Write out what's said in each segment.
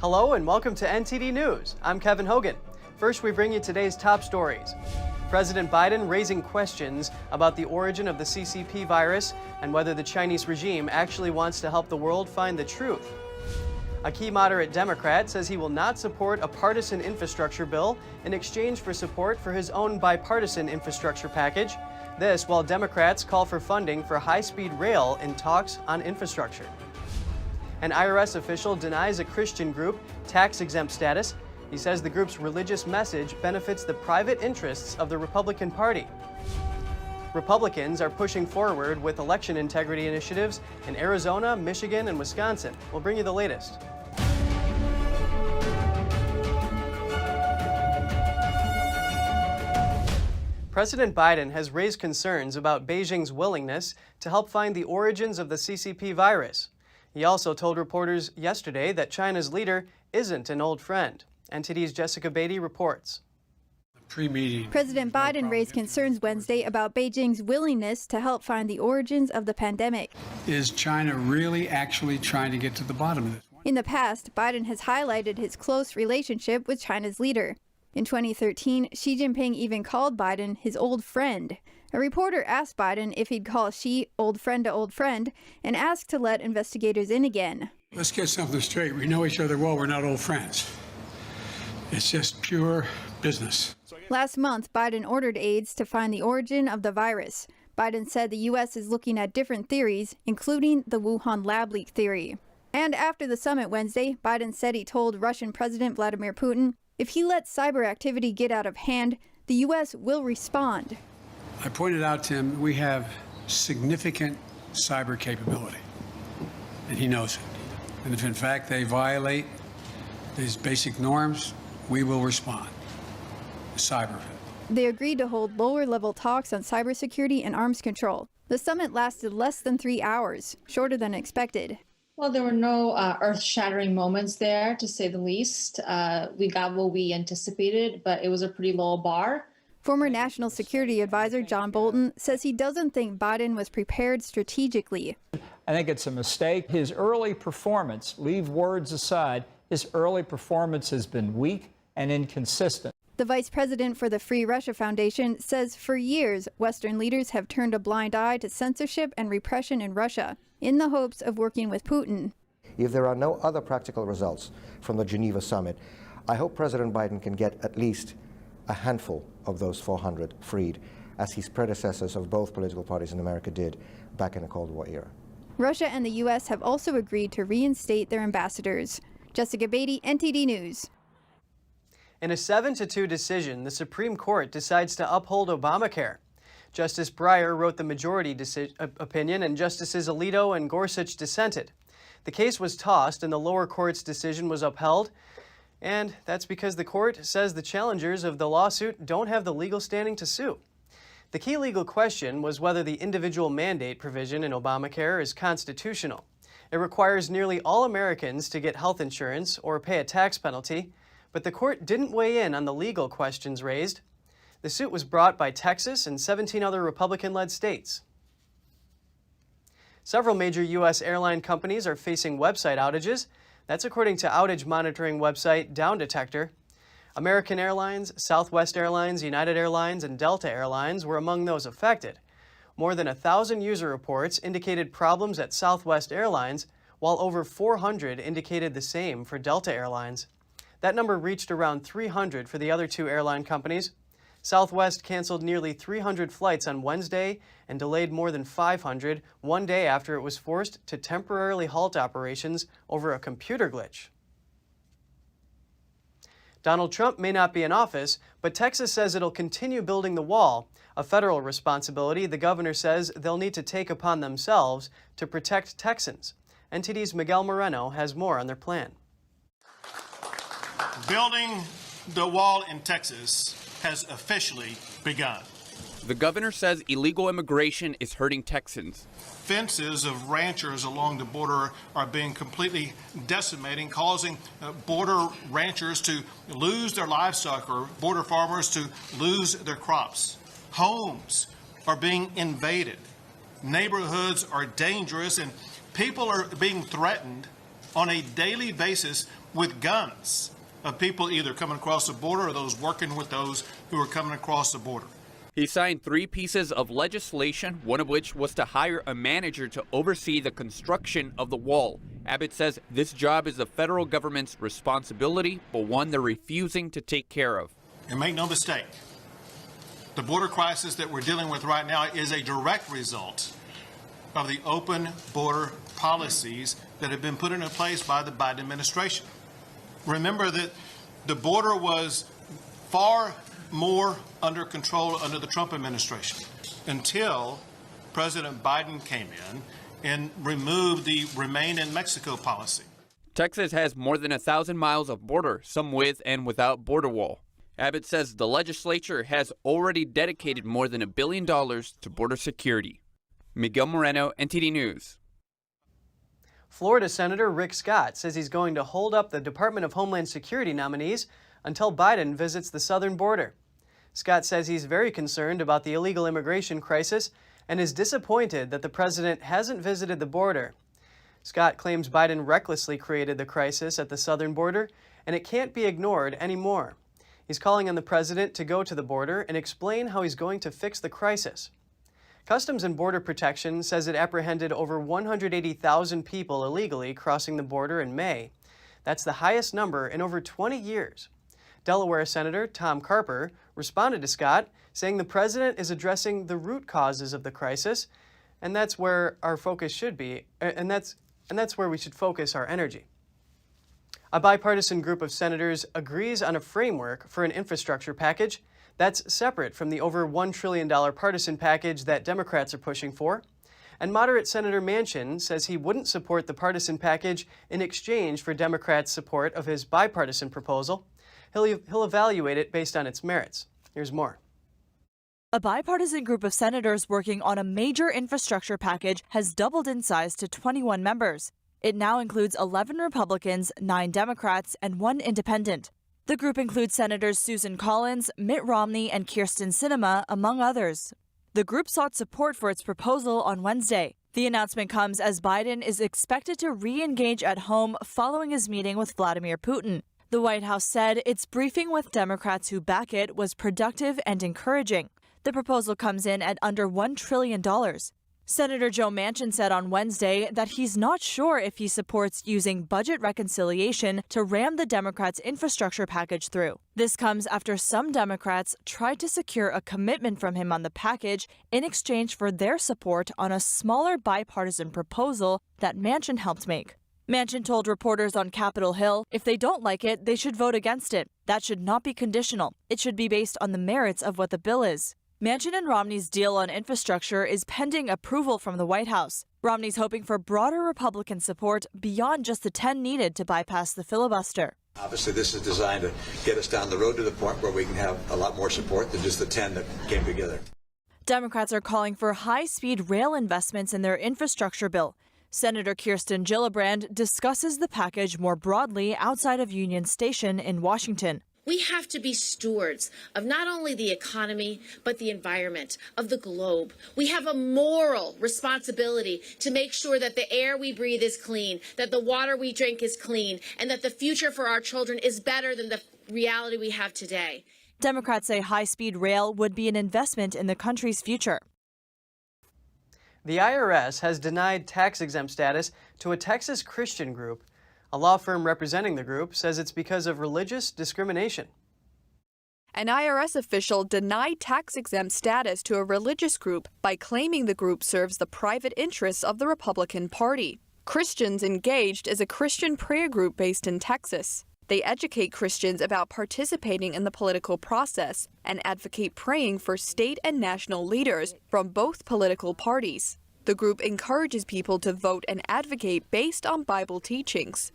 Hello and welcome to NTD News. I'm Kevin Hogan. First, we bring you today's top stories. President Biden raising questions about the origin of the CCP virus and whether the Chinese regime actually wants to help the world find the truth. A key moderate Democrat says he will not support a partisan infrastructure bill in exchange for support for his own bipartisan infrastructure package. This while Democrats call for funding for high-speed rail in talks on infrastructure. An IRS official denies a Christian group tax-exempt status. He says the group's religious message benefits the private interests of the Republican Party. Republicans are pushing forward with election integrity initiatives in Arizona, Michigan, and Wisconsin. We'll bring you the latest. President Biden has raised concerns about Beijing's willingness to help find the origins of the CCP virus. He also told reporters yesterday that China's leader isn't an old friend. NTD's Jessica Beatty reports. President Biden raised concerns Wednesday about Beijing's willingness to help find the origins of the pandemic. Is China really actually trying to get to the bottom of this? In the past, Biden has highlighted his close relationship with China's leader. In 2013, Xi Jinping even called Biden his old friend. A reporter asked Biden if he'd call Xi old friend to old friend and asked to let investigators in again. Let's get something straight. We know each other well. We're not old friends. It's just pure business. Last month, Biden ordered aides to find the origin of the virus. Biden said the U.S. is looking at different theories, including the Wuhan lab leak theory. And after the summit Wednesday, Biden said he told Russian President Vladimir Putin, if he lets cyber activity get out of hand, the U.S. will respond. I pointed out to him we have significant cyber capability, and he knows it. And if in fact they violate these basic norms, we will respond. Cyber. They agreed to hold lower-level talks on cybersecurity and arms control. The summit lasted less than 3 hours, shorter than expected. Well, there were no earth-shattering moments there, to say the least. We got what we anticipated, but it was a pretty low bar. Former National Security Advisor John Bolton says he doesn't think Biden was prepared strategically. I think it's a mistake. His early performance, leave words aside, his early performance has been weak and inconsistent. The vice president for the Free Russia Foundation says for years, Western leaders have turned a blind eye to censorship and repression in Russia in the hopes of working with Putin. If there are no other practical results from the Geneva summit, I hope President Biden can get at least a handful of those 400 freed, as his predecessors of both political parties in America did back in the Cold War era. Russia and the U.S. have also agreed to reinstate their ambassadors. Jessica Beatty, NTD News. In a 7-2 decision, the Supreme Court decides to uphold Obamacare. Justice Breyer wrote the majority opinion, and Justices Alito and Gorsuch dissented. The case was tossed, and the lower court's decision was upheld. And that's because the court says the challengers of the lawsuit don't have the legal standing to sue. The key legal question was whether the individual mandate provision in Obamacare is constitutional. It requires nearly all Americans to get health insurance or pay a tax penalty, but the court didn't weigh in on the legal questions raised. The suit was brought by Texas and 17 other Republican-led states. Several major U.S. airline companies are facing website outages. That's according to outage monitoring website Down Detector. American Airlines, Southwest Airlines, United Airlines, and Delta Airlines were among those affected. More than 1,000 user reports indicated problems at Southwest Airlines, while over 400 indicated the same for Delta Airlines. That number reached around 300 for the other two airline companies. Southwest canceled nearly 300 flights on Wednesday and delayed more than 500 one day after it was forced to temporarily halt operations over a computer glitch. Donald Trump may not be in office, but Texas says it'll continue building the wall, a federal responsibility the governor says they'll need to take upon themselves to protect Texans. NTD's Miguel Moreno has more on their plan. Building the wall in Texas has officially begun. The governor says illegal immigration is hurting Texans. Fences of ranchers along the border are being completely decimating, causing border ranchers to lose their livestock or border farmers to lose their crops. Homes are being invaded. Neighborhoods are dangerous and people are being threatened on a daily basis with guns of people either coming across the border or those working with those who are coming across the border. He signed 3 pieces of legislation, one of which was to hire a manager to oversee the construction of the wall. Abbott says this job is the federal government's responsibility, but one they're refusing to take care of. And make no mistake, the border crisis that we're dealing with right now is a direct result of the open border policies that have been put into place by the Biden administration. Remember that the border was far more under control under the Trump administration until President Biden came in and removed the Remain in Mexico policy. Texas has more than 1,000 miles of border, some with and without border wall. Abbott says the legislature has already dedicated more than $1 billion to border security. Miguel Moreno, NTD News. Florida Senator Rick Scott says he's going to hold up the Department of Homeland Security nominees until Biden visits the southern border. Scott says he's very concerned about the illegal immigration crisis and is disappointed that the president hasn't visited the border. Scott claims Biden recklessly created the crisis at the southern border, and it can't be ignored anymore. He's calling on the president to go to the border and explain how he's going to fix the crisis. Customs and Border Protection says it apprehended over 180,000 people illegally crossing the border in May. That's the highest number in over 20 years. Delaware Senator Tom Carper responded to Scott, saying the president is addressing the root causes of the crisis, and that's where our focus should be, and that's where we should focus our energy. A bipartisan group of senators agrees on a framework for an infrastructure package that's separate from the over $1 trillion partisan package that Democrats are pushing for. And moderate Senator Manchin says he wouldn't support the partisan package in exchange for Democrats' support of his bipartisan proposal. He'll evaluate it based on its merits. Here's more. A bipartisan group of senators working on a major infrastructure package has doubled in size to 21 members. It now includes 11 Republicans, 9 Democrats, and 1 independent. The group includes Senators Susan Collins, Mitt Romney, and Kyrsten Sinema, among others. The group sought support for its proposal on Wednesday. The announcement comes as Biden is expected to re-engage at home following his meeting with Vladimir Putin. The White House said its briefing with Democrats who back it was productive and encouraging. The proposal comes in at under $1 trillion. Senator Joe Manchin said on Wednesday that he's not sure if he supports using budget reconciliation to ram the Democrats' infrastructure package through. This comes after some Democrats tried to secure a commitment from him on the package in exchange for their support on a smaller bipartisan proposal that Manchin helped make. Manchin told reporters on Capitol Hill if they don't like it, they should vote against it. That should not be conditional. It should be based on the merits of what the bill is. Manchin and Romney's deal on infrastructure is pending approval from the White House. Romney's hoping for broader Republican support beyond just the 10 needed to bypass the filibuster. Obviously, this is designed to get us down the road to the point where we can have a lot more support than just the 10 that came together. Democrats are calling for high-speed rail investments in their infrastructure bill. Senator Kirsten Gillibrand discusses the package more broadly outside of Union Station in Washington. We have to be stewards of not only the economy, but the environment, of the globe. We have a moral responsibility to make sure that the air we breathe is clean, that the water we drink is clean, and that the future for our children is better than the reality we have today. Democrats say high-speed rail would be an investment in the country's future. The IRS has denied tax-exempt status to a Texas Christian group. A law firm representing the group says it's because of religious discrimination. An IRS official denied tax-exempt status to a religious group by claiming the group serves the private interests of the Republican Party. Christians Engaged is a Christian prayer group based in Texas. They educate Christians about participating in the political process and advocate praying for state and national leaders from both political parties. The group encourages people to vote and advocate based on Bible teachings.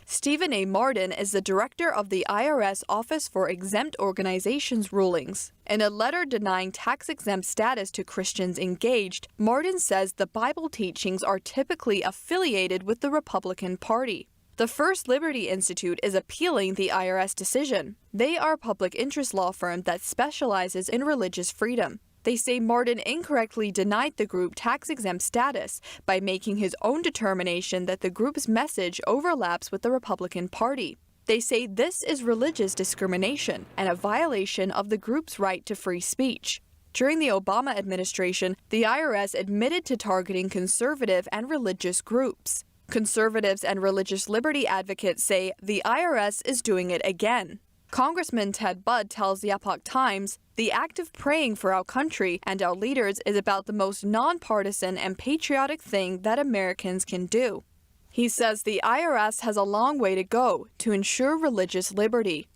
Stephen A. Martin is the director of the IRS Office for Exempt Organizations rulings. In a letter denying tax-exempt status to Christians Engaged, Martin says the Bible teachings are typically affiliated with the Republican Party. The First Liberty Institute is appealing the IRS decision. They are a public interest law firm that specializes in religious freedom. They say Martin incorrectly denied the group tax-exempt status by making his own determination that the group's message overlaps with the Republican Party. They say this is religious discrimination and a violation of the group's right to free speech. During the Obama administration, the IRS admitted to targeting conservative and religious groups. Conservatives and religious liberty advocates say the IRS is doing it again. Congressman Ted Budd tells the Epoch Times, the act of praying for our country and our leaders is about the most nonpartisan and patriotic thing that Americans can do. He says the IRS has a long way to go to ensure religious liberty.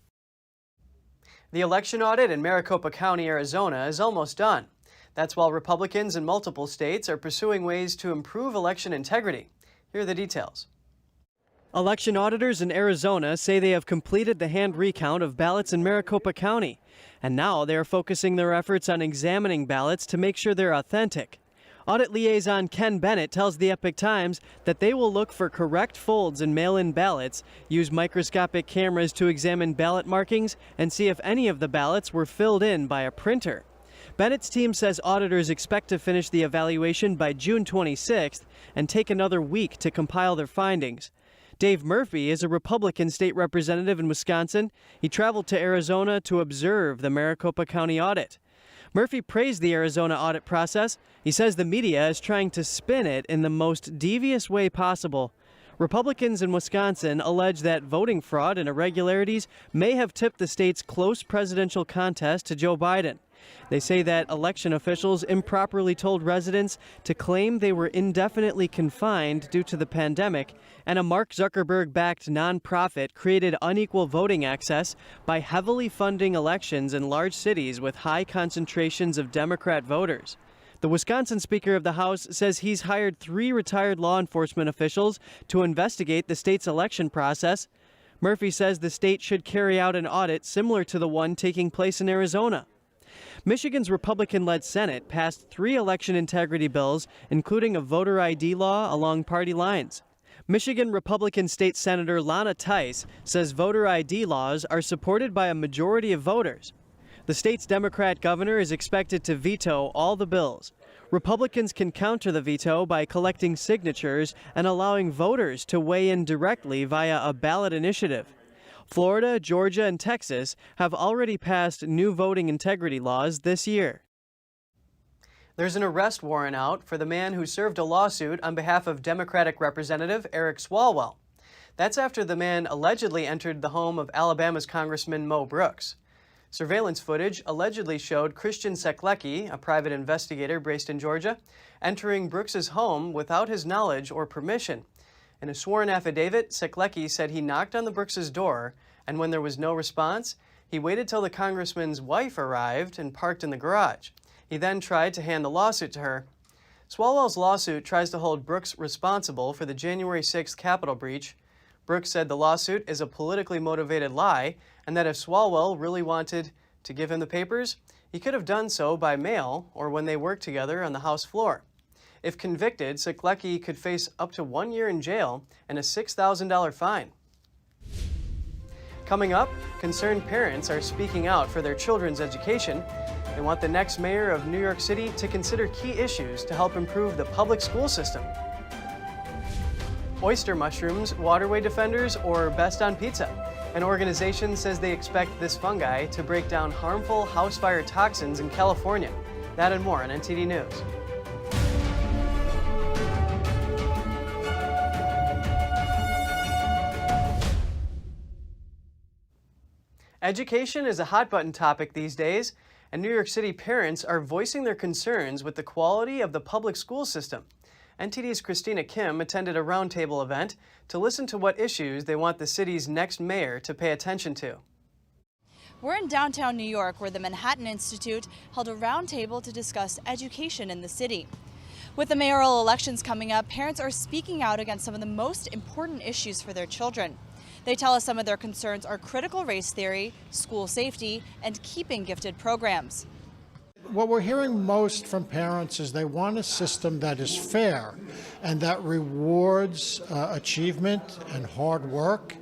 The election audit in Maricopa County, Arizona is almost done. That's while Republicans in multiple states are pursuing ways to improve election integrity. Here are the details. Election auditors in Arizona say they have completed the hand recount of ballots in Maricopa County, and now they are focusing their efforts on examining ballots to make sure they're authentic. Audit liaison Ken Bennett tells the Epoch Times that they will look for correct folds in mail-in ballots, use microscopic cameras to examine ballot markings, and see if any of the ballots were filled in by a printer. Bennett's team says auditors expect to finish the evaluation by June 26th and take another week to compile their findings. Dave Murphy is a Republican state representative in Wisconsin. He traveled to Arizona to observe the Maricopa County audit. Murphy praised the Arizona audit process. He says the media is trying to spin it in the most devious way possible. Republicans in Wisconsin allege that voting fraud and irregularities may have tipped the state's close presidential contest to Joe Biden. They say that election officials improperly told residents to claim they were indefinitely confined due to the pandemic, and a Mark Zuckerberg-backed nonprofit created unequal voting access by heavily funding elections in large cities with high concentrations of Democrat voters. The Wisconsin Speaker of the House says he's hired 3 retired law enforcement officials to investigate the state's election process. Murphy says the state should carry out an audit similar to the one taking place in Arizona. Michigan's Republican-led Senate passed 3 election integrity bills, including a voter ID law along party lines. Michigan Republican State Senator Lana Tice says voter ID laws are supported by a majority of voters. The state's Democrat governor is expected to veto all the bills. Republicans can counter the veto by collecting signatures and allowing voters to weigh in directly via a ballot initiative. Florida, Georgia, and Texas have already passed new voting integrity laws this year. There's an arrest warrant out for the man who served a lawsuit on behalf of Democratic Representative Eric Swalwell. That's after the man allegedly entered the home of Alabama's Congressman Mo Brooks. Surveillance footage allegedly showed Christian Seklecki, a private investigator based in Georgia, entering Brooks's home without his knowledge or permission. In a sworn affidavit, Seklecki said he knocked on the Brooks' door, and when there was no response, he waited till the congressman's wife arrived and parked in the garage. He then tried to hand the lawsuit to her. Swalwell's lawsuit tries to hold Brooks responsible for the January 6th Capitol breach. Brooks said the lawsuit is a politically motivated lie, and that if Swalwell really wanted to give him the papers, he could have done so by mail or when they worked together on the House floor. If convicted, Seklecki could face up to 1 year in jail and a $6,000 fine. Coming up, concerned parents are speaking out for their children's education. They want the next mayor of New York City to consider key issues to help improve the public school system. Oyster mushrooms, Waterway defenders, or best on pizza? An organization says they expect this fungi to break down harmful house fire toxins in California. That and more on NTD News. Education is a hot-button topic these days, and New York City parents are voicing their concerns with the quality of the public school system. NTD's Christina Kim attended a roundtable event to listen to what issues they want the city's next mayor to pay attention to. We're in downtown New York, where the Manhattan Institute held a roundtable to discuss education in the city. With the mayoral elections coming up, parents are speaking out against some of the most important issues for their children. They tell us some of their concerns are critical race theory, school safety, and keeping gifted programs. What we're hearing most from parents is they want a system that is fair and that rewards achievement and hard work,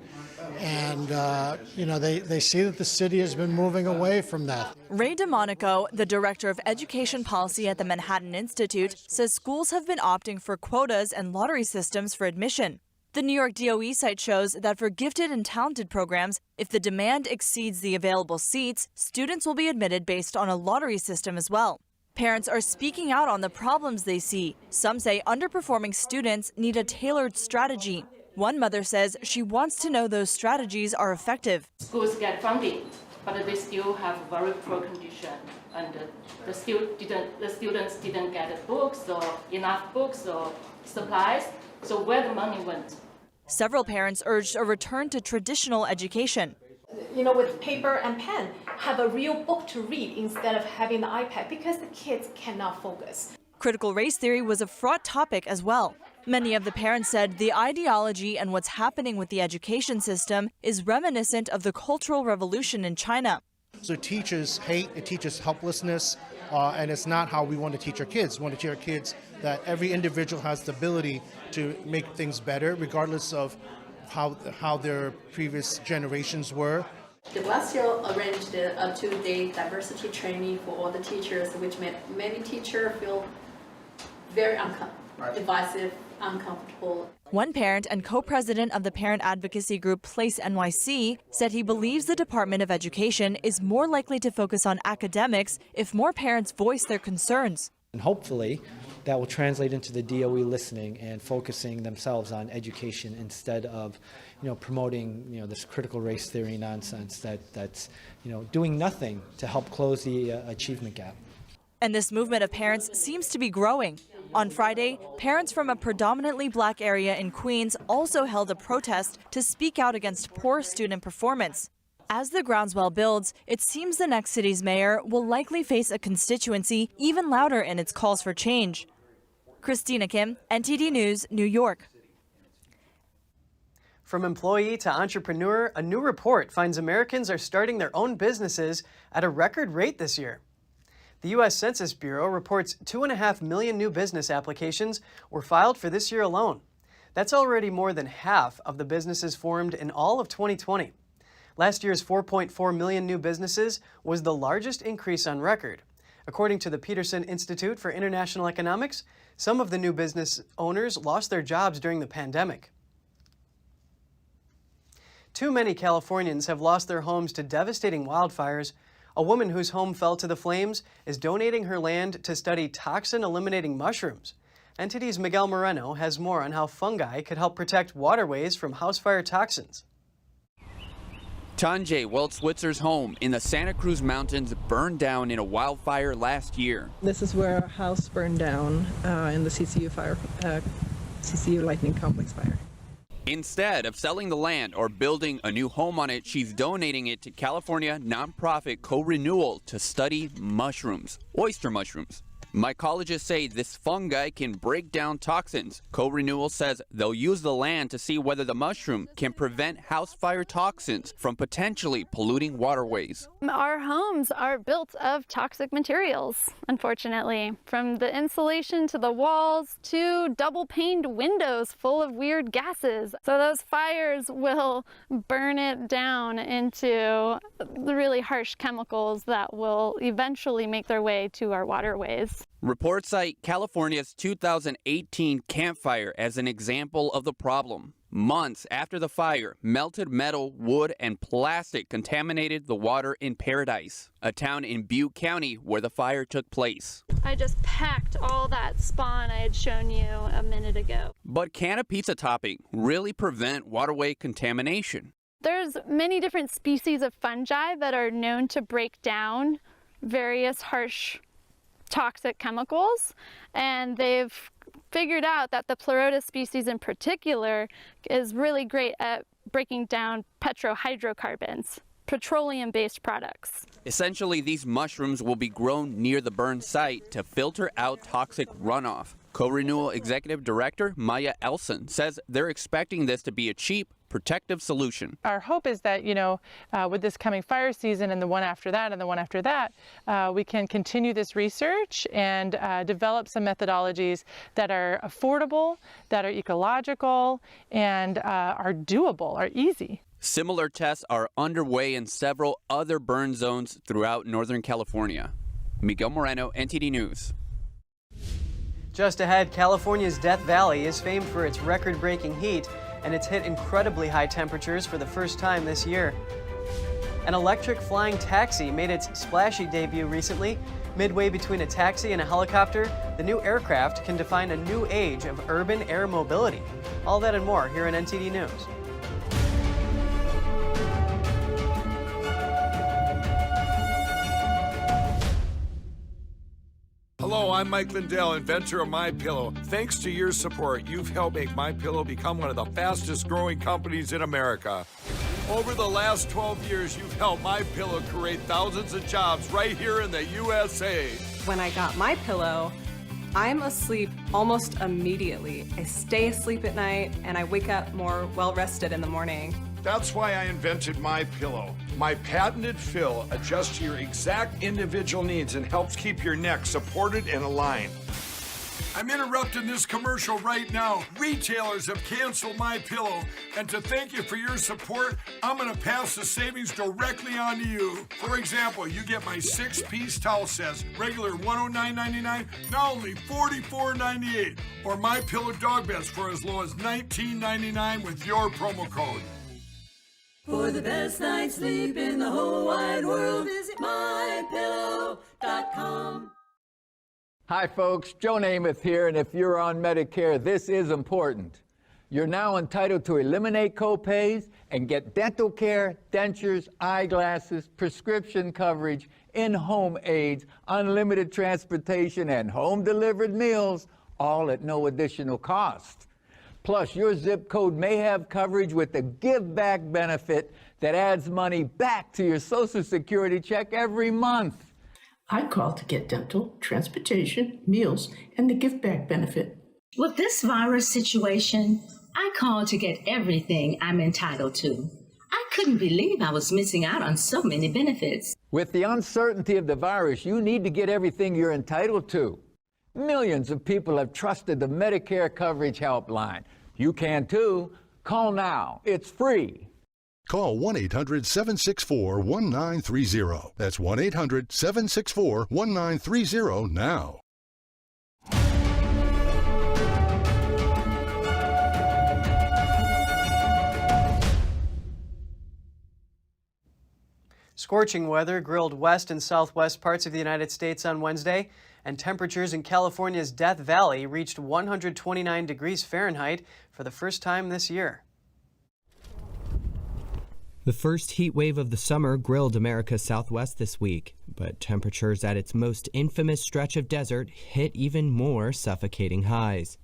And, they see that the city has been moving away from that. Ray DeMonico, the director of education policy at the Manhattan Institute, says schools have been opting for quotas and lottery systems for admission. The New York DOE site shows that for gifted and talented programs, if the demand exceeds the available seats, students will be admitted based on a lottery system as well. Parents are speaking out on the problems they see. Some say underperforming students need a tailored strategy. One mother says she wants to know those strategies are effective. Schools get funding, but they still have very poor condition, and the students didn't get books or enough books or supplies. So where the money went? Several parents urged a return to traditional education. With paper and pen, have a real book to read instead of having the iPad, because the kids cannot focus. Critical race theory was a fraught topic as well. Many of the parents said the ideology and what's happening with the education system is reminiscent of the Cultural Revolution in China. So it teaches hate, it teaches helplessness, and it's not how we want to teach our kids. We want to teach our kids that every individual has the ability to make things better, regardless of how their previous generations were. The last year arranged a 2-day diversity training for all the teachers, which made many teachers feel very divisive, uncomfortable. One parent and co-president of the parent advocacy group Place NYC said he believes the Department of Education is more likely to focus on academics if more parents voice their concerns. And hopefully that will translate into the DOE listening and focusing themselves on education instead of, promoting, this critical race theory nonsense that's, doing nothing to help close the achievement gap. And this movement of parents seems to be growing. On Friday, parents from a predominantly black area in Queens also held a protest to speak out against poor student performance. As the groundswell builds, it seems the next city's mayor will likely face a constituency even louder in its calls for change. Christina Kim, NTD News, New York. From employee to entrepreneur, a new report finds Americans are starting their own businesses at a record rate this year. The U.S. Census Bureau reports 2.5 million new business applications were filed for this year alone. That's already more than half of the businesses formed in all of 2020. Last year's 4.4 million new businesses was the largest increase on record. According to the Peterson Institute for International Economics, some of the new business owners lost their jobs during the pandemic. Too many Californians have lost their homes to devastating wildfires. A woman whose home fell to the flames is donating her land to study toxin-eliminating mushrooms. NTD's Miguel Moreno has more on how fungi could help protect waterways from house fire toxins. Tanjay Weltswitzer's home in the Santa Cruz Mountains burned down in a wildfire last year. This is where a house burned down in the CCU Lightning Complex fire. Instead of selling the land or building a new home on it, she's donating it to California nonprofit Co-Renewal to study mushrooms, oyster mushrooms. Mycologists say this fungi can break down toxins. Co-Renewal says they'll use the land to see whether the mushroom can prevent house fire toxins from potentially polluting waterways. Our homes are built of toxic materials, unfortunately. From the insulation to the walls to double-paned windows full of weird gases. So those fires will burn it down into the really harsh chemicals that will eventually make their way to our waterways. Reports cite California's 2018 Camp Fire as an example of the problem. Months after the fire, melted metal, wood, and plastic contaminated the water in Paradise, a town in Butte County where the fire took place. I just packed all that spawn I had shown you a minute ago. But can a pizza topping really prevent waterway contamination? There's many different species of fungi that are known to break down various harsh toxic chemicals, and they've figured out that the Pleurotus species in particular is really great at breaking down petrohydrocarbons, petroleum-based products. Essentially, these mushrooms will be grown near the burn site to filter out toxic runoff. Co-Renewal Executive Director Maya Elson says they're expecting this to be a cheap, protective solution. Our hope is that, with this coming fire season and the one after that and the one after that, we can continue this research and develop some methodologies that are affordable, that are ecological, and are doable, are easy. Similar tests are underway in several other burn zones throughout Northern California. Miguel Moreno, NTD News. Just ahead, California's Death Valley is famed for its record-breaking heat, and it's hit incredibly high temperatures for the first time this year. An electric flying taxi made its splashy debut recently. Midway between a taxi and a helicopter, the new aircraft can define a new age of urban air mobility. All that and more here on NTD News. Hello, I'm Mike Lindell, inventor of MyPillow. Thanks to your support, you've helped make MyPillow become one of the fastest growing companies in America. Over the last 12 years, you've helped MyPillow create thousands of jobs right here in the USA. When I got MyPillow, I'm asleep almost immediately. I stay asleep at night and I wake up more well-rested in the morning. That's why I invented MyPillow. My patented fill adjusts to your exact individual needs and helps keep your neck supported and aligned. I'm interrupting this commercial right now. Retailers have canceled MyPillow, and to thank you for your support, I'm gonna pass the savings directly on to you. For example, you get my 6-piece towel sets, regular $109.99, now only $44.98, or MyPillow dog beds for as low as $19.99 with your promo code. For the best night's sleep in the whole wide world, visit MyPillow.com. Hi folks, Joe Namath here, and if you're on Medicare, this is important. You're now entitled to eliminate copays and get dental care, dentures, eyeglasses, prescription coverage, in-home aids, unlimited transportation, and home-delivered meals, all at no additional cost. Plus, your zip code may have coverage with the Give Back benefit that adds money back to your Social Security check every month. I call to get dental, transportation, meals, and the Give Back benefit. With this virus situation, I called to get everything I'm entitled to. I couldn't believe I was missing out on so many benefits. With the uncertainty of the virus, you need to get everything you're entitled to. Millions of people have trusted the Medicare Coverage Helpline. You can too. Call now. It's free. Call 1-800-764-1930. That's 1-800-764-1930 now. Scorching weather grilled west and southwest parts of the United States on Wednesday, and temperatures in California's Death Valley reached 129 degrees Fahrenheit for the first time this year. The first heat wave of the summer grilled America's Southwest this week, but temperatures at its most infamous stretch of desert hit even more suffocating highs.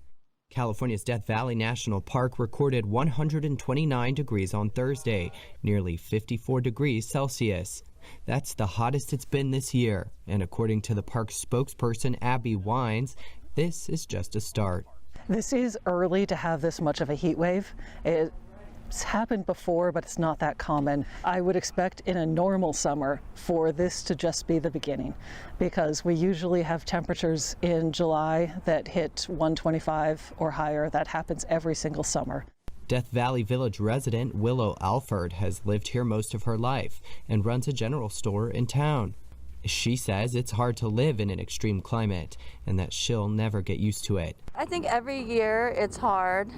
California's Death Valley National Park recorded 129 degrees on Thursday, nearly 54 degrees Celsius. That's the hottest it's been this year, and according to the park's spokesperson Abby Wines, this is just a start. This is early to have this much of a heat wave. It's happened before, but it's not that common. I would expect in a normal summer for this to just be the beginning, because we usually have temperatures in July that hit 125 or higher. That happens every single summer. Death Valley Village resident Willow Alford has lived here most of her life and runs a general store in town. She says it's hard to live in an extreme climate and that she'll never get used to it. I think every year it's hard.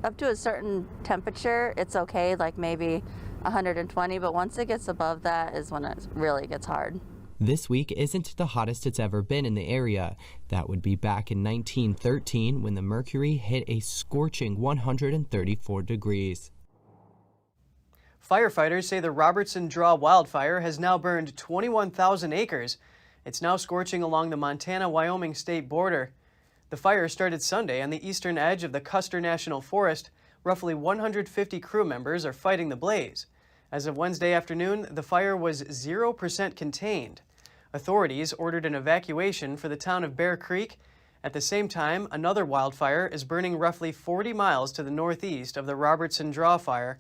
Up to a certain temperature, it's okay, like maybe 120, but once it gets above that is when it really gets hard. This week isn't the hottest it's ever been in the area. That would be back in 1913 when the mercury hit a scorching 134 degrees. Firefighters say the Robertson Draw wildfire has now burned 21,000 acres. It's now scorching along the Montana-Wyoming state border. The fire started Sunday on the eastern edge of the Custer National Forest. Roughly 150 crew members are fighting the blaze. As of Wednesday afternoon, the fire was 0% contained. Authorities ordered an evacuation for the town of Bear Creek. At the same time, another wildfire is burning roughly 40 miles to the northeast of the Robertson Draw fire.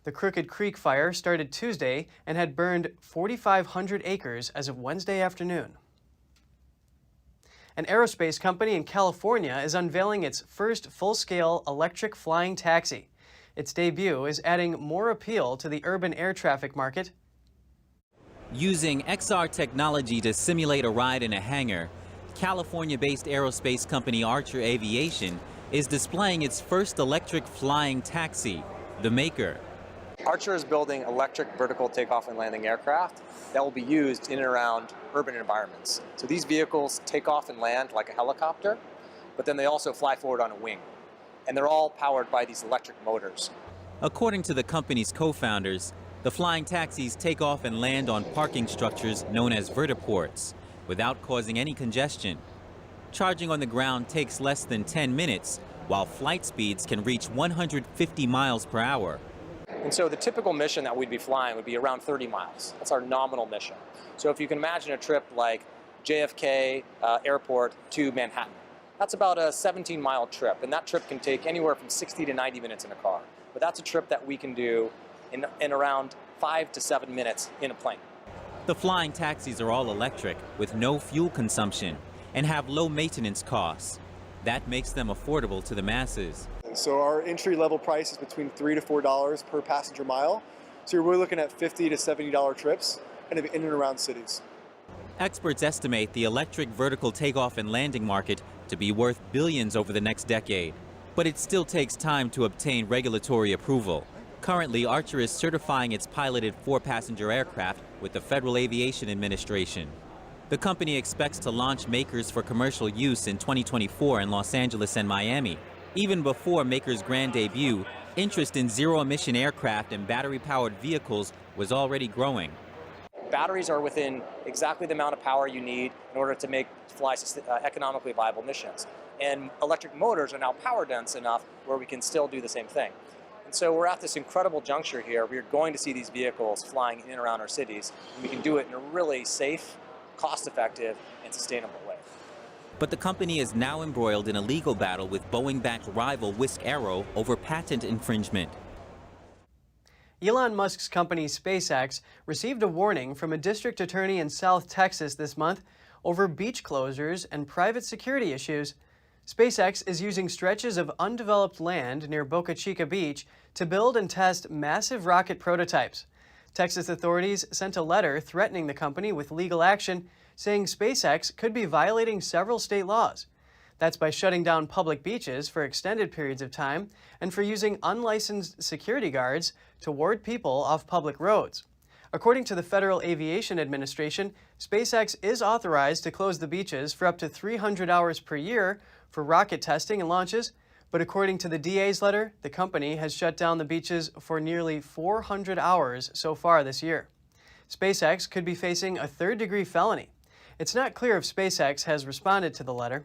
The Crooked Creek fire started Tuesday and had burned 4,500 acres as of Wednesday afternoon. An aerospace company in California is unveiling its first full-scale electric flying taxi. Its debut is adding more appeal to the urban air traffic market. Using XR technology to simulate a ride in a hangar, California-based aerospace company Archer Aviation is displaying its first electric flying taxi, the Maker. Archer is building electric vertical takeoff and landing aircraft that will be used in and around urban environments. So these vehicles take off and land like a helicopter, but then they also fly forward on a wing. And they're all powered by these electric motors. According to the company's co-founders, the flying taxis take off and land on parking structures known as vertiports without causing any congestion. Charging on the ground takes less than 10 minutes, while flight speeds can reach 150 miles per hour. And so the typical mission that we'd be flying would be around 30 miles. That's our nominal mission. So if you can imagine a trip like JFK Airport to Manhattan, that's about a 17-mile trip, and that trip can take anywhere from 60 to 90 minutes in a car. But that's a trip that we can do in around 5 to 7 minutes in a plane. The flying taxis are all electric with no fuel consumption and have low maintenance costs. That makes them affordable to the masses. So our entry-level price is between $3 to $4 per passenger mile. So we're looking at $50 to $70 trips in and around cities. Experts estimate the electric vertical takeoff and landing market to be worth billions over the next decade. But it still takes time to obtain regulatory approval. Currently, Archer is certifying its piloted 4-passenger aircraft with the Federal Aviation Administration. The company expects to launch Makers for commercial use in 2024 in Los Angeles and Miami. Even before Maker's grand debut, interest in zero-emission aircraft and battery-powered vehicles was already growing. Batteries are within exactly the amount of power you need in order to fly economically viable missions. And electric motors are now power dense enough where we can still do the same thing. And so we're at this incredible juncture here. We're going to see these vehicles flying in and around our cities, and we can do it in a really safe, cost-effective, and sustainable way. But the company is now embroiled in a legal battle with Boeing-backed rival Whisk Aero over patent infringement. Elon Musk's company SpaceX received a warning from a district attorney in South Texas this month over beach closures and private security issues. SpaceX is using stretches of undeveloped land near Boca Chica Beach to build and test massive rocket prototypes. Texas authorities sent a letter threatening the company with legal action, saying SpaceX could be violating several state laws. That's by shutting down public beaches for extended periods of time and for using unlicensed security guards to ward people off public roads. According to the Federal Aviation Administration, SpaceX is authorized to close the beaches for up to 300 hours per year for rocket testing and launches, but according to the DA's letter, the company has shut down the beaches for nearly 400 hours so far this year. SpaceX could be facing a third-degree felony. It's not clear if SpaceX has responded to the letter.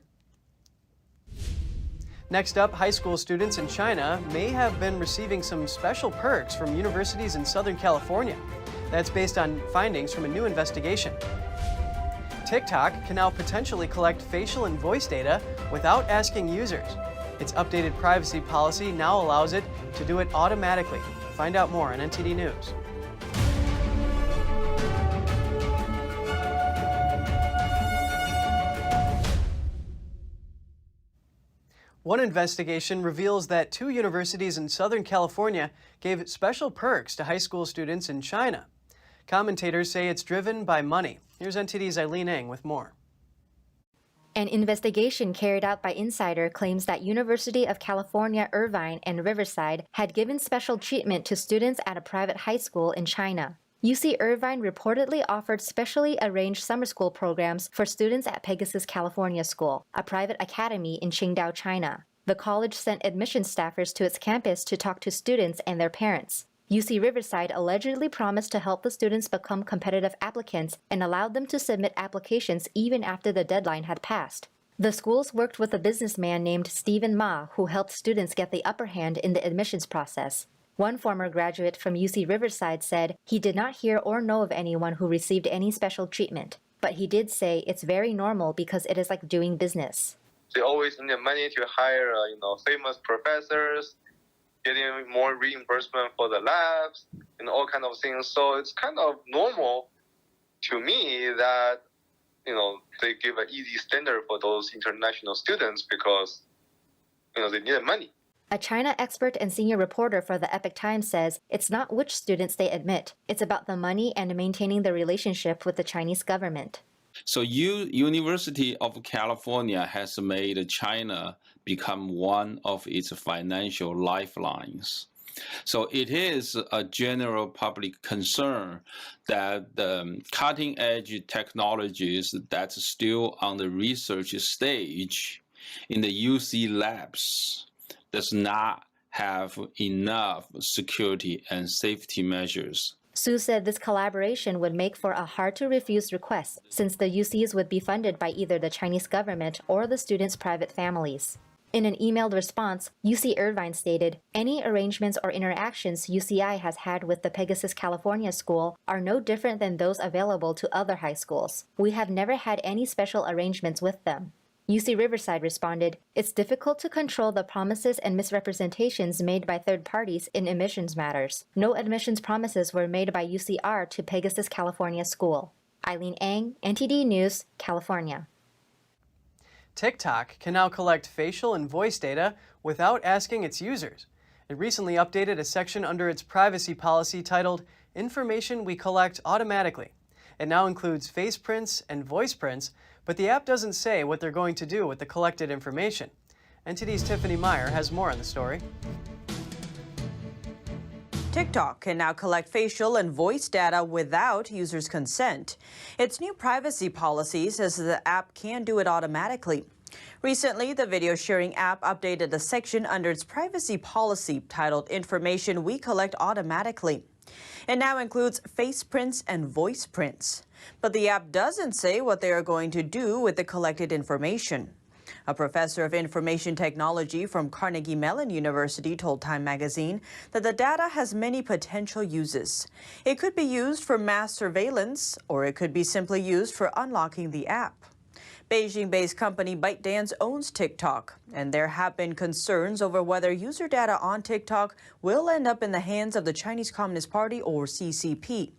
Next up, high school students in China may have been receiving some special perks from universities in Southern California. That's based on findings from a new investigation. TikTok can now potentially collect facial and voice data without asking users. Its updated privacy policy now allows it to do it automatically. Find out more on NTD News. One investigation reveals that 2 universities in Southern California gave special perks to high school students in China. Commentators say it's driven by money. Here's NTD's Eileen Ng with more. An investigation carried out by Insider claims that University of California, Irvine and Riverside had given special treatment to students at a private high school in China. UC Irvine reportedly offered specially arranged summer school programs for students at Pegasus California School, a private academy in Qingdao, China. The college sent admissions staffers to its campus to talk to students and their parents. UC Riverside allegedly promised to help the students become competitive applicants and allowed them to submit applications even after the deadline had passed. The schools worked with a businessman named Stephen Ma, who helped students get the upper hand in the admissions process. One former graduate from UC Riverside said he did not hear or know of anyone who received any special treatment, but he did say it's very normal because it is like doing business. They always need money to hire, famous professors, getting more reimbursement for the labs, and all kind of things. So it's kind of normal to me that, they give an easy standard for those international students because, they need money. A China expert and senior reporter for the Epoch Times says it's not which students they admit, it's about the money and maintaining the relationship with the Chinese government. So University of California has made China become one of its financial lifelines. So it is a general public concern that the cutting-edge technologies that's still on the research stage in the UC labs does not have enough security and safety measures. Su said this collaboration would make for a hard-to-refuse request, since the UCs would be funded by either the Chinese government or the students' private families. In an emailed response, UC Irvine stated, "Any arrangements or interactions UCI has had with the Pegasus California School are no different than those available to other high schools. We have never had any special arrangements with them." UC Riverside responded, "It's difficult to control the promises and misrepresentations made by third parties in admissions matters. No admissions promises were made by UCR to Pegasus California School." Eileen Ang, NTD News, California. TikTok can now collect facial and voice data without asking its users. It recently updated a section under its privacy policy titled Information We Collect Automatically. It now includes face prints and voice prints, but the app doesn't say what they're going to do with the collected information. NTD's Tiffany Meyer has more on the story. TikTok can now collect facial and voice data without users' consent. Its new privacy policy says the app can do it automatically. Recently, the video sharing app updated a section under its privacy policy titled Information We Collect Automatically. It now includes face prints and voice prints. But the app doesn't say what they are going to do with the collected information. A professor of information technology from Carnegie Mellon University told Time magazine that the data has many potential uses. It could be used for mass surveillance, or it could be simply used for unlocking the app. Beijing-based company ByteDance owns TikTok, and there have been concerns over whether user data on TikTok will end up in the hands of the Chinese Communist Party or CCP.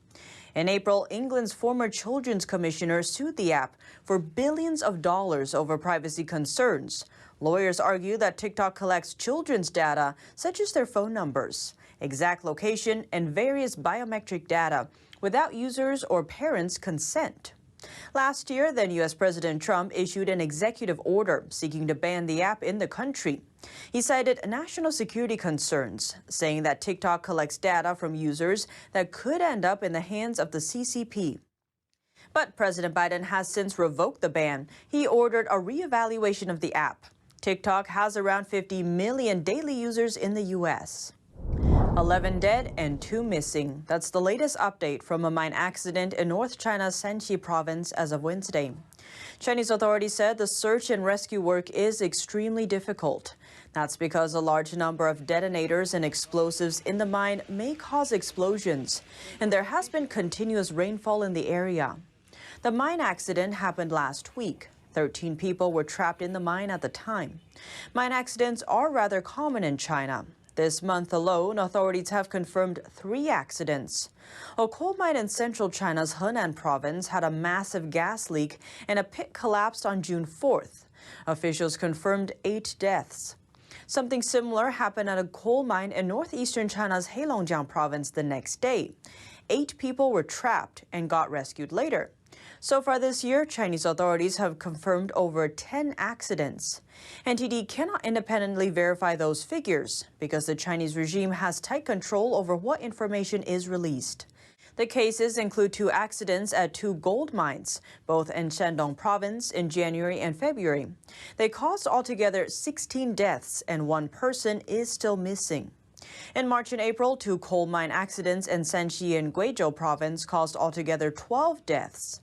In April, England's former children's commissioner sued the app for billions of dollars over privacy concerns. Lawyers argue that TikTok collects children's data, such as their phone numbers, exact location, and various biometric data, without users' or parents' consent. Last year, then U.S. President Trump issued an executive order seeking to ban the app in the country. He cited national security concerns, saying that TikTok collects data from users that could end up in the hands of the CCP. But President Biden has since revoked the ban. He ordered a reevaluation of the app. TikTok has around 50 million daily users in the U.S. 11 dead and 2 missing. That's the latest update from a mine accident in North China's Shanxi province as of Wednesday. Chinese authorities said the search and rescue work is extremely difficult. That's because a large number of detonators and explosives in the mine may cause explosions, and there has been continuous rainfall in the area. The mine accident happened last week. 13 people were trapped in the mine at the time. Mine accidents are rather common in China. This month alone, authorities have confirmed 3 accidents. A coal mine in central China's Henan province had a massive gas leak and a pit collapsed on June 4th. Officials confirmed 8 deaths. Something similar happened at a coal mine in northeastern China's Heilongjiang province the next day. 8 people were trapped and got rescued later. So far this year, Chinese authorities have confirmed over 10 accidents. NTD cannot independently verify those figures because the Chinese regime has tight control over what information is released. The cases include 2 accidents at 2 gold mines, both in Shandong province in January and February. They caused altogether 16 deaths and 1 person is still missing. In March and April, 2 coal mine accidents in Shanxi and Guizhou province caused altogether 12 deaths.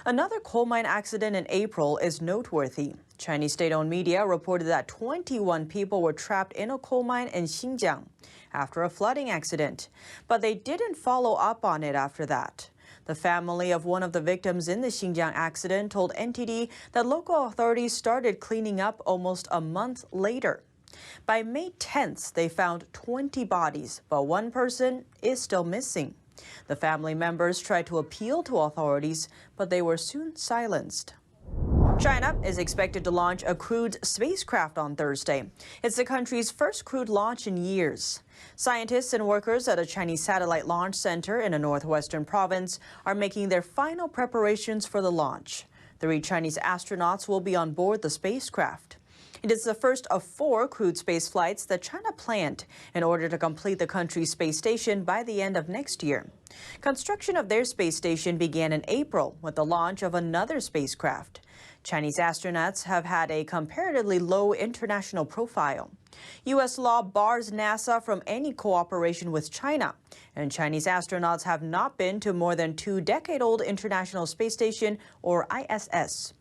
Another coal mine accident in April is noteworthy. Chinese state-owned media reported that 21 people were trapped in a coal mine in Xinjiang after a flooding accident, but they didn't follow up on it after that. The family of one of the victims in the Xinjiang accident told NTD that local authorities started cleaning up almost a month later. By May 10th, they found 20 bodies, but 1 person is still missing. The family members tried to appeal to authorities, but they were soon silenced. China is expected to launch a crewed spacecraft on Thursday. It's the country's first crewed launch in years. Scientists and workers at a Chinese satellite launch center in a northwestern province are making their final preparations for the launch. 3 Chinese astronauts will be on board the spacecraft. It is the first of 4 crewed space flights that China planned in order to complete the country's space station by the end of next year. Construction of their space station began in April with the launch of another spacecraft. Chinese astronauts have had a comparatively low international profile. U.S. law bars NASA from any cooperation with China, and Chinese astronauts have not been to more than 2-decade-old International Space Station, or ISS.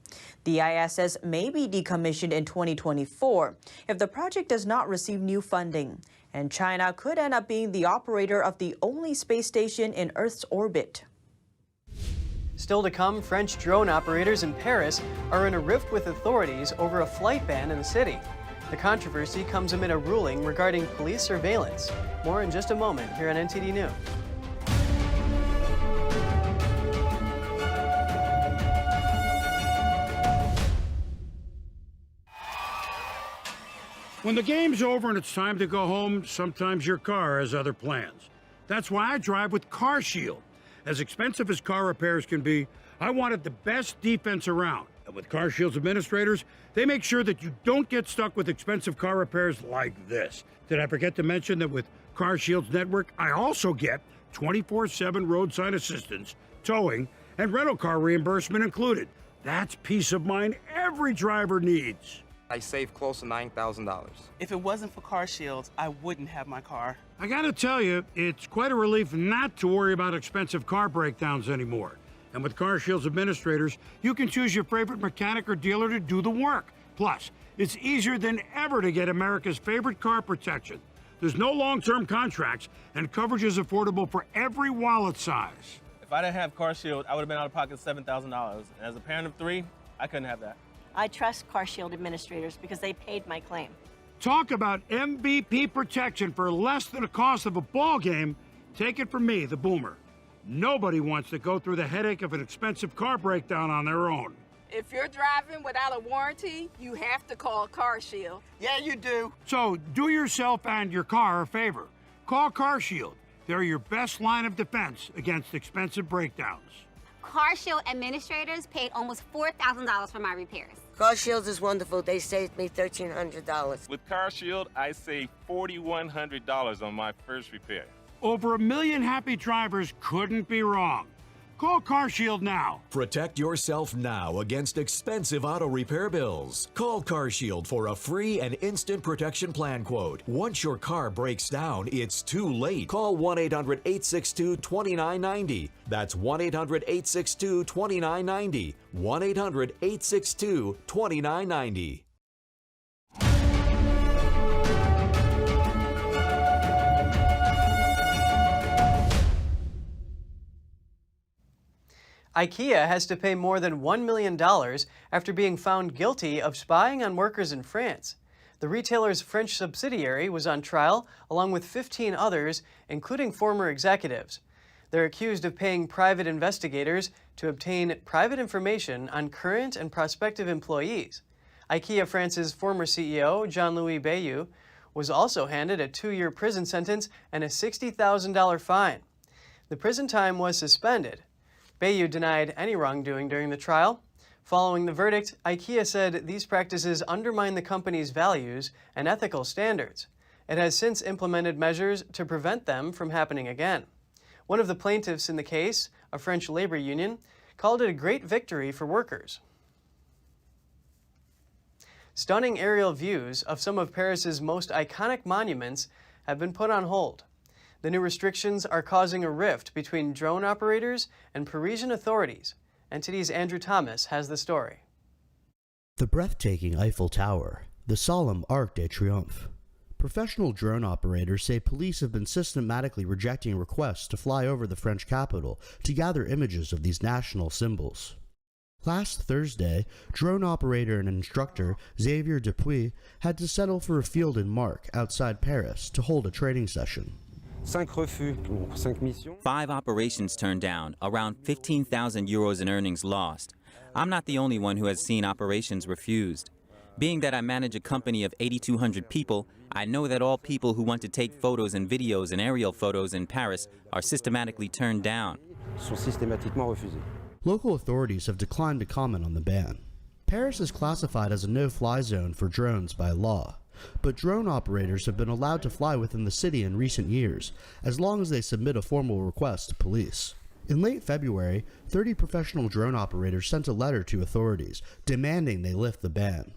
The ISS may be decommissioned in 2024 if the project does not receive new funding, and China could end up being the operator of the only space station in Earth's orbit. Still to come, French drone operators in Paris are in a rift with authorities over a flight ban in the city. The controversy comes amid a ruling regarding police surveillance. More in just a moment here on NTD News. When the game's over and it's time to go home, sometimes your car has other plans. That's why I drive with CarShield. As expensive as car repairs can be, I wanted the best defense around. And with CarShield's administrators, they make sure that you don't get stuck with expensive car repairs like this. Did I forget to mention that with CarShield's network, I also get 24/7 roadside assistance, towing, and rental car reimbursement included. That's peace of mind every driver needs. I saved close to $9,000. If it wasn't for CarShield, I wouldn't have my car. I gotta tell you, it's quite a relief not to worry about expensive car breakdowns anymore. And with CarShield's administrators, you can choose your favorite mechanic or dealer to do the work. Plus, it's easier than ever to get America's favorite car protection. There's no long-term contracts, and coverage is affordable for every wallet size. If I didn't have CarShield, I would have been out of pocket $7,000. And as a parent of 3, I couldn't have that. I trust CarShield administrators because they paid my claim. Talk about MVP protection for less than the cost of a ball game. Take it from me, the boomer. Nobody wants to go through the headache of an expensive car breakdown on their own. If you're driving without a warranty, you have to call CarShield. Yeah, you do. So do yourself and your car a favor. Call CarShield. They're your best line of defense against expensive breakdowns. CarShield administrators paid almost $4,000 for my repairs. CarShield is wonderful. They saved me $1,300. With CarShield, I saved $4,100 on my first repair. Over 1 million happy drivers couldn't be wrong. Call CarShield now. Protect yourself now against expensive auto repair bills. Call CarShield for a free and instant protection plan quote. Once your car breaks down, it's too late. Call 1-800-862-2990. That's 1-800-862-2990. 1-800-862-2990. Ikea has to pay more than $1 million after being found guilty of spying on workers in France. The retailer's French subsidiary was on trial, along with 15 others, including former executives. They're accused of paying private investigators to obtain private information on current and prospective employees. Ikea France's former CEO, Jean-Louis Bayou, was also handed a 2-year prison sentence and a $60,000 fine. The prison time was suspended. Bayou denied any wrongdoing during the trial. Following the verdict, Ikea said these practices undermine the company's values and ethical standards. It has since implemented measures to prevent them from happening again. One of the plaintiffs in the case, a French labor union, called it a great victory for workers. Stunning aerial views of some of Paris's most iconic monuments have been put on hold. The new restrictions are causing a rift between drone operators and Parisian authorities. NTD's Andrew Thomas has the story. The breathtaking Eiffel Tower, the solemn Arc de Triomphe. Professional drone operators say police have been systematically rejecting requests to fly over the French capital to gather images of these national symbols. Last Thursday, drone operator and instructor Xavier Dupuis had to settle for a field in Marc outside Paris to hold a training session. 5 operations turned down, around 15,000 euros in earnings lost. I'm not the only one who has seen operations refused. Being that I manage a company of 8,200 people, I know that all people who want to take photos and videos and aerial photos in Paris are systematically turned down. Local authorities have declined to comment on the ban. Paris is classified as a no-fly zone for drones by law, but drone operators have been allowed to fly within the city in recent years, as long as they submit a formal request to police. In late February, 30 professional drone operators sent a letter to authorities demanding they lift the ban.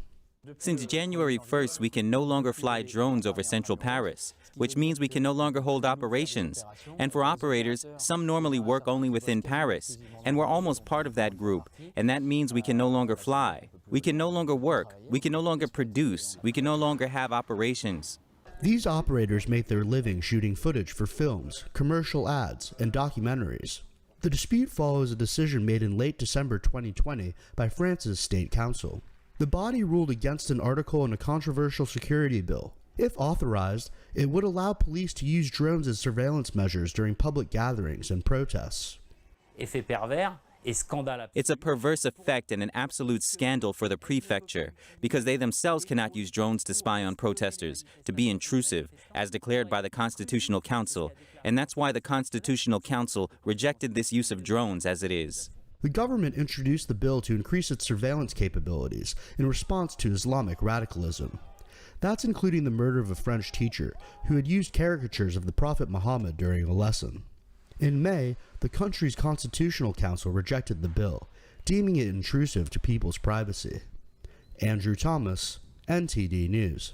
Since January 1st, we can no longer fly drones over central Paris, which means we can no longer hold operations. And for operators, some normally work only within Paris, and we're almost part of that group, and that means we can no longer fly. We can no longer work, we can no longer produce, we can no longer have operations. These operators make their living shooting footage for films, commercial ads, and documentaries. The dispute follows a decision made in late December 2020 by France's State Council. The body ruled against an article in a controversial security bill. If authorized, it would allow police to use drones as surveillance measures during public gatherings and protests. It's a perverse effect and an absolute scandal for the prefecture, because they themselves cannot use drones to spy on protesters, to be intrusive, as declared by the Constitutional Council, and that's why the Constitutional Council rejected this use of drones as it is. The government introduced the bill to increase its surveillance capabilities in response to Islamic radicalism. That's including the murder of a French teacher who had used caricatures of the Prophet Muhammad during a lesson. In May, the country's Constitutional Council rejected the bill, deeming it intrusive to people's privacy. Andrew Thomas, NTD News.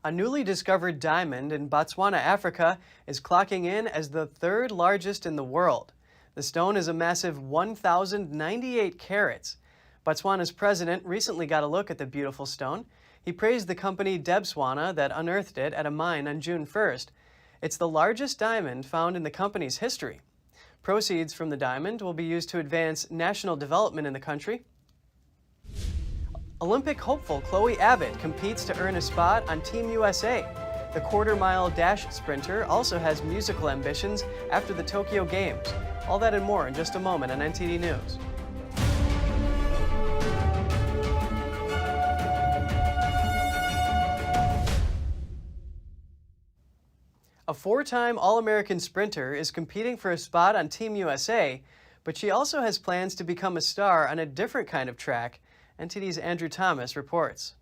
A newly discovered diamond in Botswana, Africa, is clocking in as the third largest in the world. The stone is a massive 1,098 carats. Botswana's president recently got a look at the beautiful stone. He praised the company Debswana that unearthed it at a mine on June 1st. It's the largest diamond found in the company's history. Proceeds from the diamond will be used to advance national development in the country. Olympic hopeful Chloe Abbott competes to earn a spot on Team USA. The quarter-mile dash sprinter also has musical ambitions after the Tokyo Games. All that and more in just a moment on NTD News. A four-time All-American sprinter is competing for a spot on Team USA, but she also has plans to become a star on a different kind of track. NTD's Andrew Thomas reports.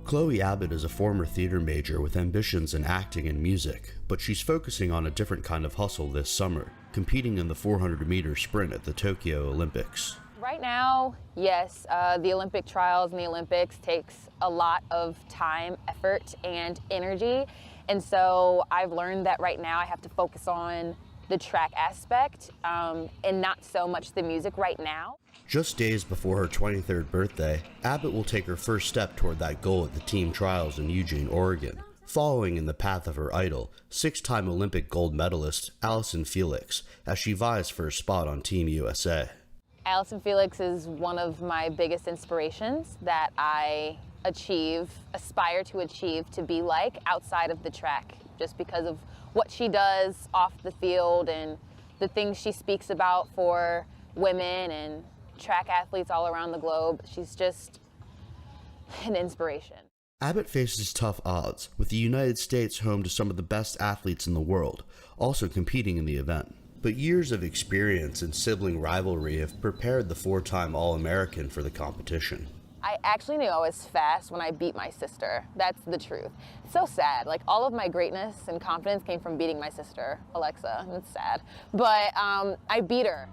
Chloe Abbott is a former theater major with ambitions in acting and music, but she's focusing on a different kind of hustle this summer, competing in the 400-meter sprint at the Tokyo Olympics. Right now, yes, the Olympic trials and the Olympics takes a lot of time, effort, and energy. And so I've learned that right now I have to focus on the track aspect and not so much the music right now. Just days before her 23rd birthday, Abbott will take her first step toward that goal at the team trials in Eugene, Oregon, following in the path of her idol, six-time Olympic gold medalist Allison Felix, as she vies for a spot on Team USA. Allison Felix is one of my biggest inspirations that I aspire to achieve, to be like outside of the track, just because of what she does off the field and the things she speaks about for women and track athletes all around the globe. She's just an inspiration. Abbott faces tough odds, with the United States home to some of the best athletes in the world, also competing in the event. But years of experience and sibling rivalry have prepared the four-time All-American for the competition. I actually knew I was fast when I beat my sister. That's the truth. It's so sad. Like, all of my greatness and confidence came from beating my sister, Alexa. It's sad. But I beat her.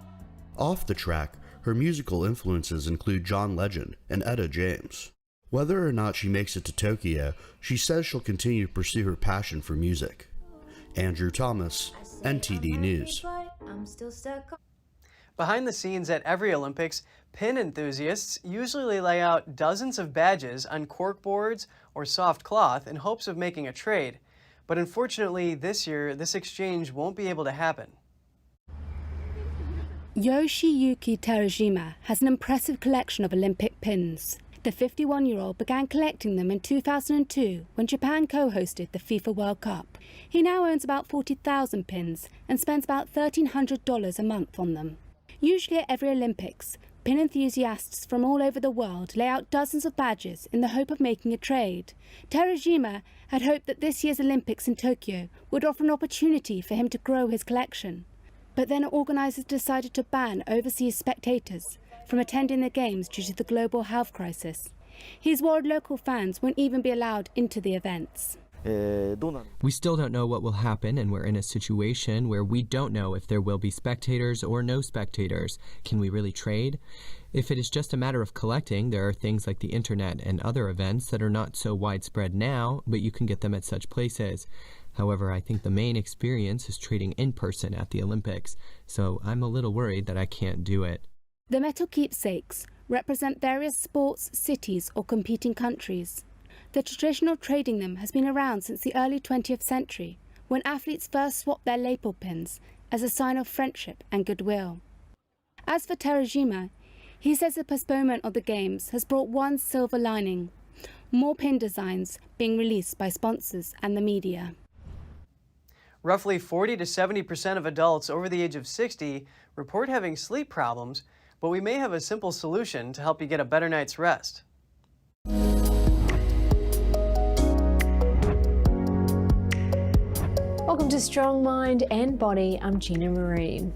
Off the track, her musical influences include John Legend and Etta James. Whether or not she makes it to Tokyo, she says she'll continue to pursue her passion for music. Andrew Thomas, NTD News. Behind the scenes at every Olympics, pin enthusiasts usually lay out dozens of badges on corkboards or soft cloth in hopes of making a trade. But unfortunately, this year, this exchange won't be able to happen. Yoshiyuki Terajima has an impressive collection of Olympic pins. The 51-year-old began collecting them in 2002 when Japan co-hosted the FIFA World Cup. He now owns about 40,000 pins and spends about $1,300 a month on them. Usually at every Olympics, pin enthusiasts from all over the world lay out dozens of badges in the hope of making a trade. Terajima had hoped that this year's Olympics in Tokyo would offer an opportunity for him to grow his collection. But then organisers decided to ban overseas spectators from attending the Games due to the global health crisis. He's worried local fans won't even be allowed into the events. We still don't know what will happen, and we're in a situation where we don't know if there will be spectators or no spectators. Can we really trade? If it is just a matter of collecting, there are things like the internet and other events that are not so widespread now, but you can get them at such places. However, I think the main experience is trading in person at the Olympics, so I'm a little worried that I can't do it. The metal keepsakes represent various sports, cities or competing countries. The tradition of trading them has been around since the early 20th century, when athletes first swapped their lapel pins as a sign of friendship and goodwill. As for Terajima, he says the postponement of the Games has brought one silver lining: more pin designs being released by sponsors and the media. Roughly 40 to 70% of adults over the age of 60 report having sleep problems, but we may have a simple solution to help you get a better night's rest. Welcome to Strong Mind and Body. I'm Gina Marie.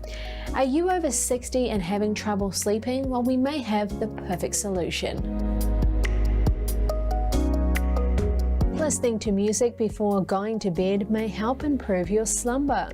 Are you over 60 and having trouble sleeping? Well, we may have the perfect solution. Listening to music before going to bed may help improve your slumber.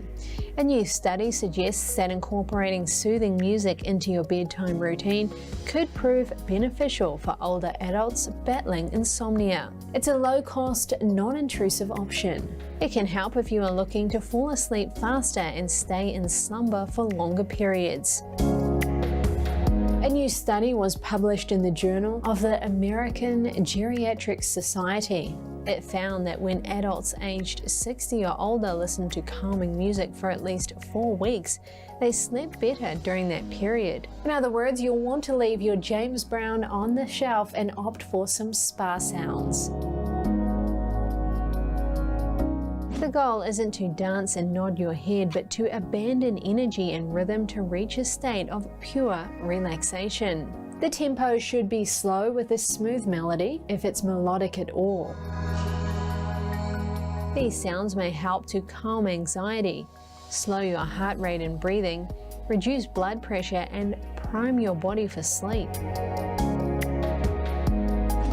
A new study suggests that incorporating soothing music into your bedtime routine could prove beneficial for older adults battling insomnia. It's a low-cost, non-intrusive option. It can help if you are looking to fall asleep faster and stay in slumber for longer periods. A new study was published in the Journal of the American Geriatric Society. It found that when adults aged 60 or older listened to calming music for at least 4 weeks, they slept better during that period. In other words, you'll want to leave your James Brown on the shelf and opt for some spa sounds. The goal isn't to dance and nod your head, but to abandon energy and rhythm to reach a state of pure relaxation. The tempo should be slow with a smooth melody, if it's melodic at all. These sounds may help to calm anxiety, slow your heart rate and breathing, reduce blood pressure, and prime your body for sleep.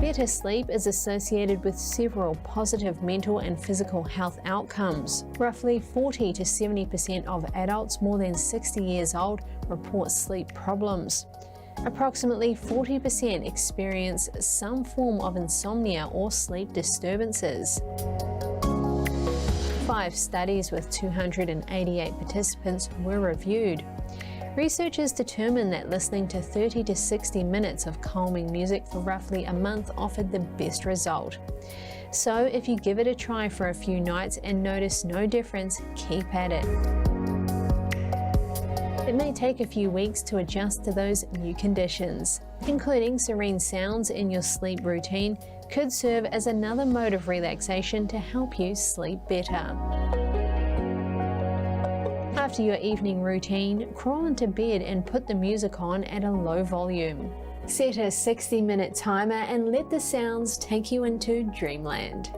Better sleep is associated with several positive mental and physical health outcomes. Roughly 40 to 70% of adults more than 60 years old report sleep problems. Approximately 40% experience some form of insomnia or sleep disturbances. 5 studies with 288 participants were reviewed. Researchers determined that listening to 30 to 60 minutes of calming music for roughly a month offered the best result. So if you give it a try for a few nights and notice no difference, keep at it. It may take a few weeks to adjust to those new conditions. Including serene sounds in your sleep routine could serve as another mode of relaxation to help you sleep better. After your evening routine, crawl into bed and put the music on at a low volume. Set a 60-minute timer and let the sounds take you into dreamland.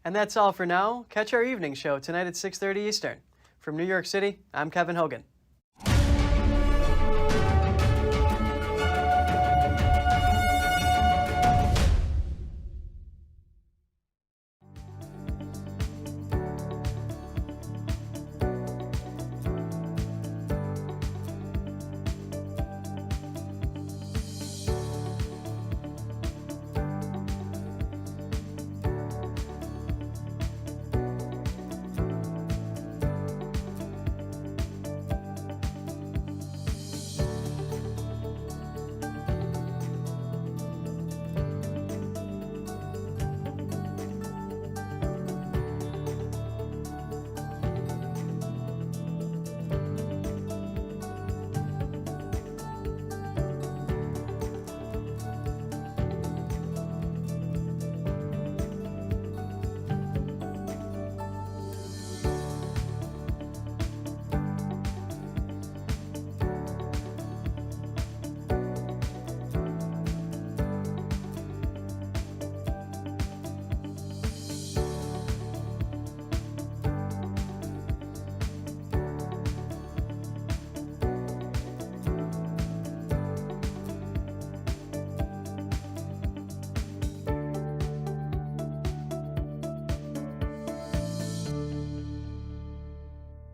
And that's all for now. Catch our evening show tonight at 6:30 Eastern. From New York City, I'm Kevin Hogan.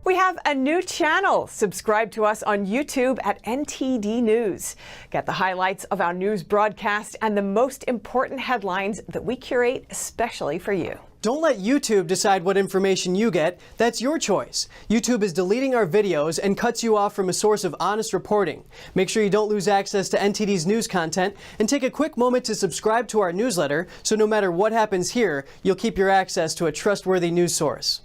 We have a new channel. Subscribe to us on YouTube at NTD News. Get the highlights of our news broadcast and the most important headlines that we curate especially for you. Don't let YouTube decide what information you get. That's your choice. YouTube is deleting our videos and cuts you off from a source of honest reporting. Make sure you don't lose access to NTD's news content, and take a quick moment to subscribe to our newsletter so no matter what happens here, you'll keep your access to a trustworthy news source.